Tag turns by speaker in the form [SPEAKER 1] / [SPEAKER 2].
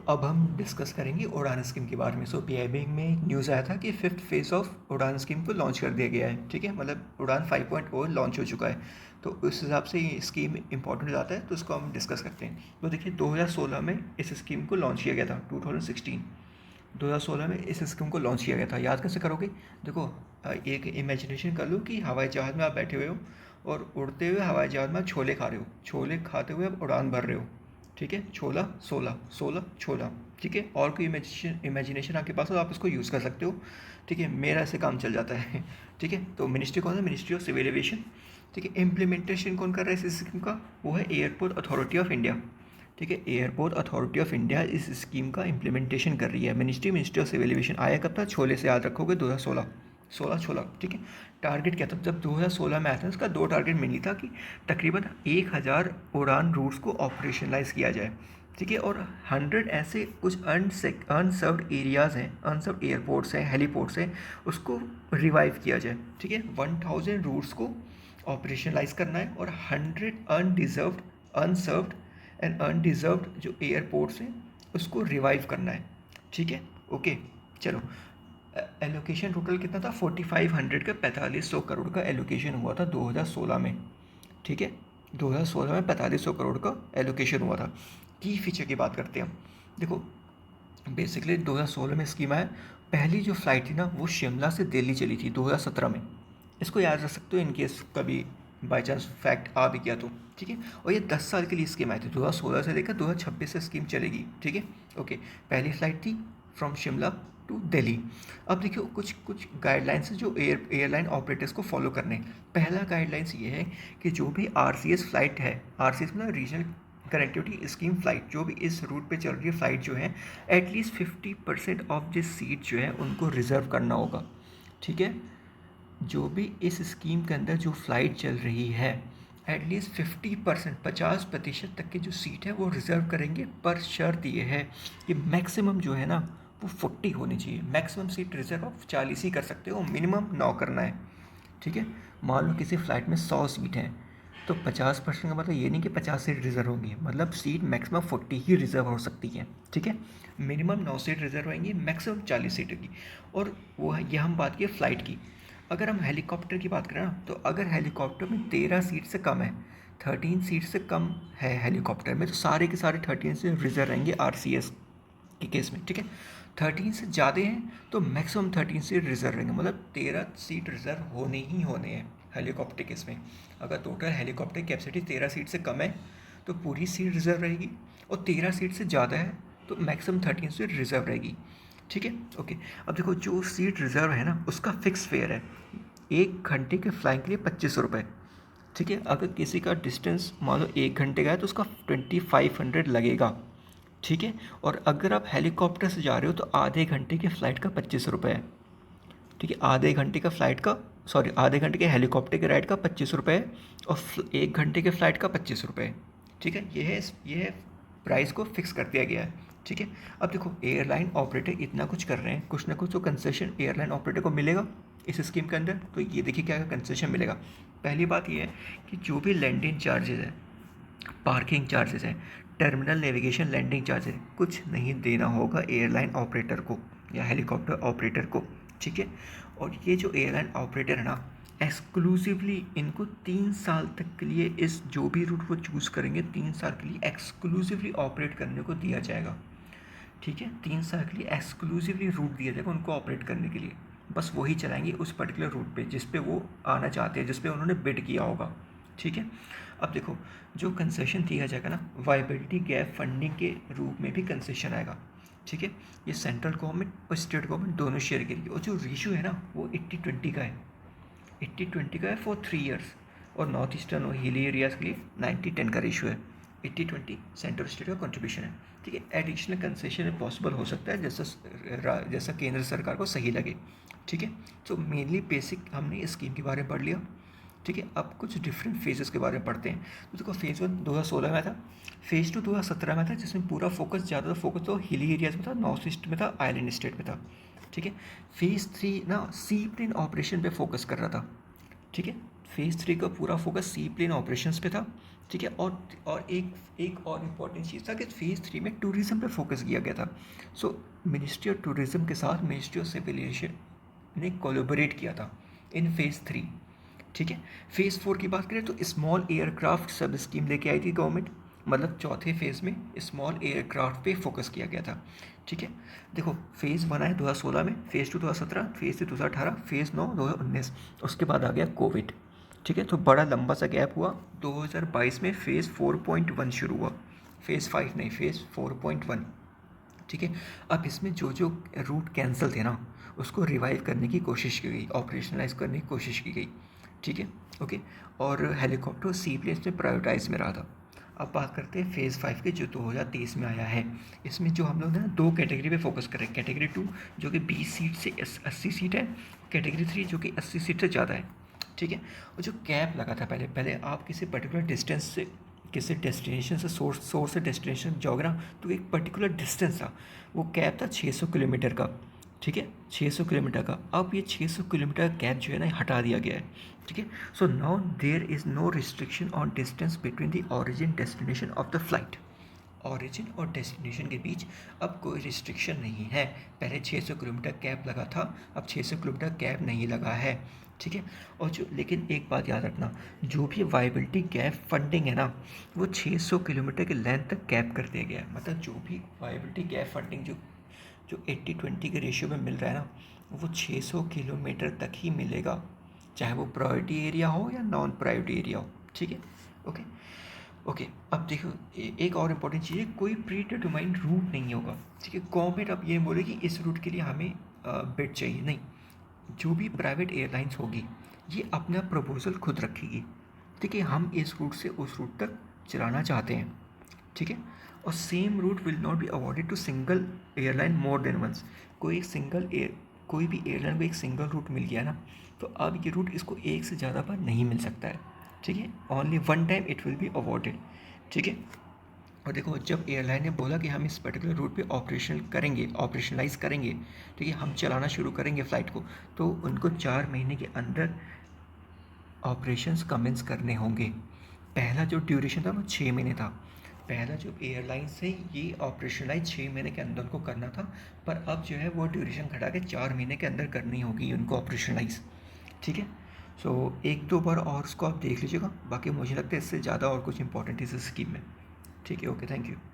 [SPEAKER 1] अब हम डिस्कस करेंगे उड़ान स्कीम के बारे में। सो पीआईबी में एक न्यूज़ आया था कि 5th फेज़ ऑफ उड़ान स्कीम को लॉन्च कर दिया गया है। ठीक है, मतलब उड़ान 5.0 लॉन्च हो चुका है। तो उस हिसाब से ये स्कीम इंपॉर्टेंट हो जाता है, तो उसको हम डिस्कस करते हैं। तो देखिए 2016 में इस स्कीम को लॉन्च किया गया था। 2016 में इस स्कीम को लॉन्च किया गया था। याद कैसे करोगे? देखो, एक इमेजिनेशन कर लो कि हवाई जहाज़ में आप बैठे हुए हो और उड़ते हुए हवाई जहाज़ में आप छोले खा रहे हो। छोले खाते हुए आप उड़ान भर रहे हो। ठीक है, छोला सोला, सोला छोला। ठीक है, और कोई इमेजिनेशन आपके पास हो तो आप उसको यूज़ कर सकते हो। ठीक है, मेरा ऐसे काम चल जाता है। ठीक है, तो मिनिस्ट्री कौन है? Ministry of civil aviation. ठीक है, इम्प्लीमेंटेशन कौन कर रहा है इस स्कीम का? वो है एयरपोर्ट अथॉरिटी ऑफ इंडिया। ठीक है, एयरपोर्ट अथॉरिटी ऑफ इंडिया इस स्कीम का इम्प्लीमेंटेशन कर रही है। मिनिस्ट्री ऑफ सिविल एविएशन आया कब था? छोले से याद रखोगे, 2016। सोलह छोला। ठीक है, टारगेट क्या था जब 2016 में आया था? उसका दो टारगेट मिली था कि तकरीबन 1000 उड़ान रूट्स को ऑपरेशनलाइज किया जाए। ठीक है, और 100 ऐसे कुछ अनसर्व्ड एरियाज़ हैं, अनसर्व्ड एयरपोर्ट्स हैं, हेलीपोर्ट्स हैं, उसको रिवाइव किया जाए। ठीक है, 1000 रूट्स को ऑपरेशनलाइज करना है और 100 अनडिजर्व्ड, अनसर्व्ड एंड अनडिजर्व्ड जो एयरपोर्ट्स हैं उसको रिवाइव करना है। ठीक है, ओके। चलो, एलोकेशन टोटल कितना था? 4500 का, 4500 करोड़ का एलोकेशन हुआ था 2016 में। ठीक है, 2016 में 4500 करोड़ का एलोकेशन हुआ था। की फीचर की बात करते हैं हम। देखो, बेसिकली 2016 में स्कीम आया। पहली जो फ्लाइट थी ना वो शिमला से दिल्ली चली थी 2017 में। इसको याद रख सकते हो इन केस कभी बाई चांस फैक्ट आ भी गया तो। ठीक है, और ये 10 साल के लिए स्कीम आई थी, 2016 से लेकर 2026 से स्कीम चलेगी। ठीक है, ओके। पहली फ्लाइट थी फ्रॉम शिमला टू दिल्ली। अब देखियो कुछ कुछ गाइडलाइंस है जो एयरलाइन ऑपरेटर्स को फॉलो करने हैं। पहला गाइडलाइंस ये है कि जो भी आरसीएस फ्लाइट है, आरसीएस मतलब रीजनल कनेक्टिविटी स्कीम फ्लाइट, जो भी इस रूट पे चल रही है फ्लाइट जो है, एटलीस्ट 50% ऑफ दिस सीट जो है उनको रिज़र्व करना होगा। ठीक है, जो भी इस स्कीम के अंदर जो फ़्लाइट चल रही है, एटलीस्ट 50%, 50% तक की जो सीट है वो रिज़र्व करेंगे। पर शर्त ये है कि मैक्सिमम जो है ना वो 40 होनी चाहिए। मैक्सिमम सीट रिज़र्व आप 40 ही कर सकते हो, मिनिमम 9 करना है। ठीक है, मान लो किसी फ़्लाइट में 100 सीट हैं तो 50% का मतलब ये नहीं कि 50 सीट रिज़र्व होंगी, मतलब सीट मैक्सिमम 40 ही रिज़र्व हो सकती है। ठीक है, मिनिमम 9 सीट रिज़र्व होंगी, मैक्सिमम 40 सीट होगी। और वो है, ये हम बात की फ़्लाइट की। अगर हम हेलीकॉप्टर की बात करें ना, तो अगर हेलीकॉप्टर में 13 सीट से कम है, 13 सीट से कम है हेलीकॉप्टर में, तो सारे के सारे 13 से रिज़र्व रहेंगे आरसीएस के केस में। ठीक है, 13 से ज़्यादा हैं तो मैक्सिमम 13 सीट रिज़र्व रहेंगे, मतलब 13 सीट रिज़र्व होने ही होने हैं हेलीकॉप्टर केस में। अगर टोटल हेलीकॉप्टर कैपेसिटी 13 सीट से कम है तो पूरी सीट रिज़र्व रहेगी, और 13 सीट से ज़्यादा है तो मैक्सिमम 13 सीट रिज़र्व रहेगी। ठीक है, ओके। अब देखो, जो सीट रिज़र्व है ना उसका फ़िक्स फेयर है, 1 घंटे के फ्लाइंग के लिए 2500 रुपये। ठीक है, अगर किसी का डिस्टेंस मान लो 1 घंटे का है तो उसका 2500 लगेगा। ठीक है, और अगर आप हेलीकॉप्टर से जा रहे हो तो आधे घंटे के फ़्लाइट का 2500 है। ठीक है, आधे घंटे का फ़्लाइट का, सॉरी, आधे घंटे के हेलीकॉप्टर के राइड का 2500 है, और 1 घंटे के फ़्लाइट का 2500 है। ठीक है, ये है प्राइस को फिक्स कर दिया गया है। ठीक है, अब देखो एयरलाइन ऑपरेटर इतना कुछ कर रहे हैं, कुछ ना कुछ तो कंसेशन एयरलाइन ऑपरेटर को मिलेगा इस स्कीम के अंदर। तो ये देखिए क्या कंसेशन मिलेगा। पहली बात ये है कि जो भी लैंडिंग चार्जेज है, पार्किंग चार्जेस हैं, टर्मिनल नेविगेशन लैंडिंग चार्जेस, कुछ नहीं देना होगा एयरलाइन ऑपरेटर को या हेलीकॉप्टर ऑपरेटर को। ठीक है, और ये जो एयरलाइन ऑपरेटर है ना, एक्सक्लूसिवली इनको 3 साल तक के लिए इस जो भी रूट वो चूज़ करेंगे 3 साल के लिए एक्सक्लूसिवली ऑपरेट करने को दिया जाएगा। ठीक है, 3 साल के लिए एक्सक्लूसिवली रूट दिया जाएगा उनको ऑपरेट करने के लिए। बस वही चलाएंगे उस पर्टिकुलर रूट पे जिस पे वो आना चाहते हैं, जिस पे उन्होंने बिड किया होगा। ठीक है, अब देखो जो कंसेशन दिया जाएगा ना, वाइबिलिटी गैप फंडिंग के रूप में भी कंसेशन आएगा। ठीक है, ये सेंट्रल गवर्नमेंट और स्टेट गवर्नमेंट दोनों शेयर करेगी, और जो रेशियो है ना वो 80-20 का है। 80-20 का है फॉर 3 ईयर्स, और नॉर्थ ईस्टर्न और हिली एरियाज़ के लिए 90-10 का रेशियो है। 80-20 सेंट्रल स्टेट का कंट्रीब्यूशन है। ठीक है, एडिशनल कंसेशन पॉसिबल हो सकता है जैसा केंद्र सरकार को सही लगे। ठीक है, तो मेनली बेसिक हमने स्कीम के बारे में पढ़ लिया। ठीक है, अब कुछ डिफरेंट फेजेस के बारे में पढ़ते हैं। तो देखो, फेज़ 1 2016 में था, फेज़ 2 2017 में था, जिसमें पूरा फोकस ज़्यादा फोकस तो हिली एरियाज़ में था, नॉर्थ ईस्ट में था, आइलैंड स्टेट में था। ठीक है, फेज़ 3 ना सी प्लेन ऑपरेशन पे फोकस कर रहा था। ठीक है, फेज़ 3 का पूरा फोकस सी प्लेन ऑपरेशंस पे था, ठीक है। और एक और इम्पॉर्टेंट चीज़ था कि फेज़ 3 में टूरिज़्म पे फोकस किया गया था। सो मिनिस्ट्री ऑफ टूरिज़्म के साथ मिनिस्ट्री ऑफ सिविल एविएशन ने कोलैबोरेट किया था इन फेज़ 3। ठीक है। फेज़ 4 की बात करें तो स्मॉल एयरक्राफ्ट सब स्कीम लेके आई थी गवर्नमेंट, मतलब चौथे फेज़ में स्मॉल एयरक्राफ्ट पे फोकस किया गया था। ठीक है। देखो फेज़ 1 आया 2016 में, फेज़ 2 2017, फेज़ 3 2018, फेज़ 9 2019, उसके बाद आ गया कोविड। ठीक है। तो बड़ा लंबा सा गैप हुआ। 2022 में फेज़ 4.1 शुरू हुआ, फेज़ 5 नहीं, फेज़ 4.1। ठीक है। अब इसमें जो जो रूट कैंसिल थे ना, उसको रिवाइव करने की कोशिश की गई, ऑपरेशनलाइज करने की कोशिश की गई। ठीक है। ओके। और हेलीकॉप्टर सी प्लेन्स में प्रायोरिटाइज में रहा था। अब बात करते हैं फेज़ 5 के, जो 2023 में आया है। इसमें जो हम लोग ने दो कैटेगरी पे फोकस करें, कैटेगरी 2 जो कि 20 सीट से 80 सीट है, कैटेगरी 3 जो कि 80 सीट से ज़्यादा है। ठीक है। और जो कैप लगा था पहले पहले आप किसी पर्टिकुलर डिस्टेंस से, किसी डेस्टिनेशन से सोर्स से डेस्टिनेशन जाओगे ना, तो एक पर्टिकुलर डिस्टेंस था, वो कैप था 600 किलोमीटर का। ठीक है। 600 किलोमीटर का। अब ये 600 किलोमीटर का कैप जो है ना हटा दिया गया है। ठीक है। So now there is no restriction on distance between the origin destination of the flight. Origin और डेस्टिनेशन के बीच अब कोई रिस्ट्रिक्शन नहीं है। पहले 600 किलोमीटर कैप लगा था, अब 600 किलोमीटर कैप नहीं लगा है। ठीक है। और जो, लेकिन एक बात याद रखना, जो भी वाइबिलिटी गैप फंडिंग है ना, वो 600 किलोमीटर के लेंथ तक कैप कर दिया गया है। मतलब जो भी वाइबिलिटी गैप फंडिंग जो जो 80-20 के रेशियो में मिल रहा है ना, वो 600 किलोमीटर तक ही मिलेगा, चाहे वो प्रायोरिटी एरिया हो या नॉन प्रायोरिटी एरिया हो। ठीक है। ओके। ओके। अब देखो एक और इम्पोर्टेंट चीज़ है, कोई प्री डिटरमाइंड रूट नहीं होगा। ठीक है। गवर्नमेंट अब ये बोले कि इस रूट के लिए हमें बिड चाहिए, नहीं। जो भी प्राइवेट एयरलाइंस होगी, ये अपना प्रपोजल खुद रखेगी। ठीक है। हम इस रूट से उस रूट तक चलाना चाहते हैं। ठीक है। और same route will not be awarded to single airline more than once. कोई भी एयरलाइन को एक सिंगल रूट मिल गया ना, तो अब ये रूट इसको एक से ज़्यादा बार नहीं मिल सकता है। ठीक है। Only one time it will be awarded. ठीक है। और देखो जब एयरलाइन ने बोला कि हम इस पर्टिकुलर रूट पे ऑपरेशनलाइज करेंगे, ठीक है, हम चलाना शुरू करेंगे फ़्लाइट को, तो उनको 4 महीने के अंदर ऑपरेशंस कमेंस करने होंगे। पहला जो ड्यूरेशन था वो 6 महीने था। पहला जो एयरलाइन से ये ऑपरेशनलाइज 6 महीने के अंदर उनको करना था, पर अब जो है वो ड्यूरेशन घटा के 4 महीने के अंदर करनी होगी उनको ऑपरेशनलाइज। ठीक है। सो एक दो बार और उसको आप देख लीजिएगा, बाकी मुझे लगता है इससे ज़्यादा और कुछ इंपॉर्टेंट इस स्कीम में। ठीक है। ओके। Thank you.